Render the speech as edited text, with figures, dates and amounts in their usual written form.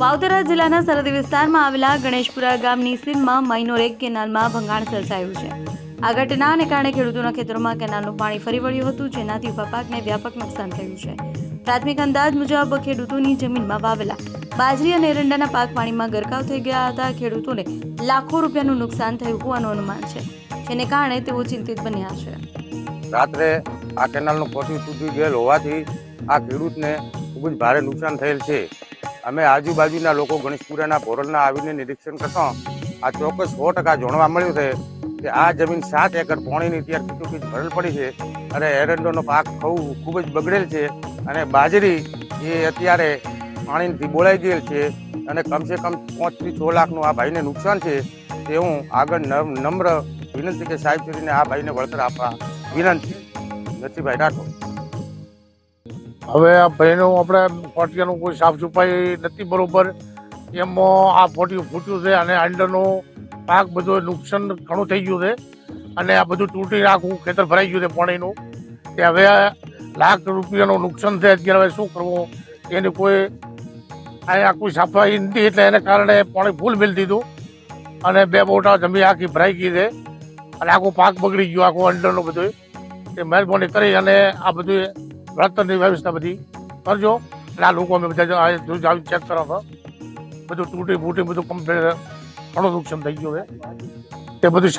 વાવથરા જિલ્લાના સરહદી વિસ્તારમાં આવેલા ગણેશપુરા ગામની સીમમાં માઇનોરેક કેનાલમાં ભંગાણ સર્જાયું છે। આ ઘટનાને કારણે ખેડૂતોના ખેતરોમાં કેનાલનું પાણી ફરી વળ્યું હતું, જેનાથી ઊભા પાકને વ્યાપક નુકસાન થયું છે। પ્રાથમિક અંદાજ મુજબ ખેડૂતોની જમીનમાં વાવેલા બાજરી અને એરંડાના પાક પાણીમાં ગરકાવ થઈ ગયા હતા। ખેડૂતોને લાખો રૂપિયાનું નુકસાન થયું હોવાનું અનુમાન છે, જેને કારણે તેઓ ચિંતિત બન્યા છે। રાત્રે આ કેનાલનું પોટી તૂટી ગયેલ હોવાથી આ ખેડૂતને ખૂબ જ ભારે નુકસાન થયેલ છે। અમે આજુબાજુના લોકો ગણેશપુરાના ભોરલના આવીને નિરીક્ષણ કરતા આ ચોક્કસ 100% જાણવા મળ્યું છે કે આ જમીન 7 એકર પાણીની ત્યાર કીચોકીચ ભરેલ પડી છે અને એરંડોનો પાક ખૂબ જ બગડેલ છે અને બાજરી એ અત્યારે પાણીથી બોળાઈ ગયેલ છે અને કમસે કમ 5 થી 6 લાખનું આ ભાઈને નુકસાન છે। તે હું આગળ નમ્ર વિનંતી કે સાહેબ શ્રીને આ ભાઈને વળતર આપવા વિનંતી। નરસિંહભાઈ રાઠોડ। હવે આ ભાઈનું આપણે પોટિયાનું કોઈ સાફ સફાઈ નથી બરોબર, એમાં આ પોટિયું ફૂટ્યું છે અને અંદરનું પાક બધું નુકસાન ઘણું થઈ ગયું છે અને આ બધું તૂટી આખું ખેતર ભરાઈ ગયું છે પાણીનું। કે હવે લાખ રૂપિયાનું નુકસાન છે, અત્યારે હવે શું કરવું એની કોઈ અહીંયા કોઈ સફાઈ નથી, એટલે એને કારણે પાણી ફૂલ મેળ દીધું અને 2 બોટા જમીન આખી ભરાઈ ગઈ છે અને આખું પાક બગડી ગયું આખું અંદરનું બધું। એ મહેરબાની કરી અને આ બધું વળતરની વ્યવસ્થા બધી કરજો। અને આ લોકો અમે બધા ચેક કરો તો બધું તૂટી ફૂટી બધું કમ્પ્લીટ ઘણું નુકસાન થઈ ગયું છે તે બધું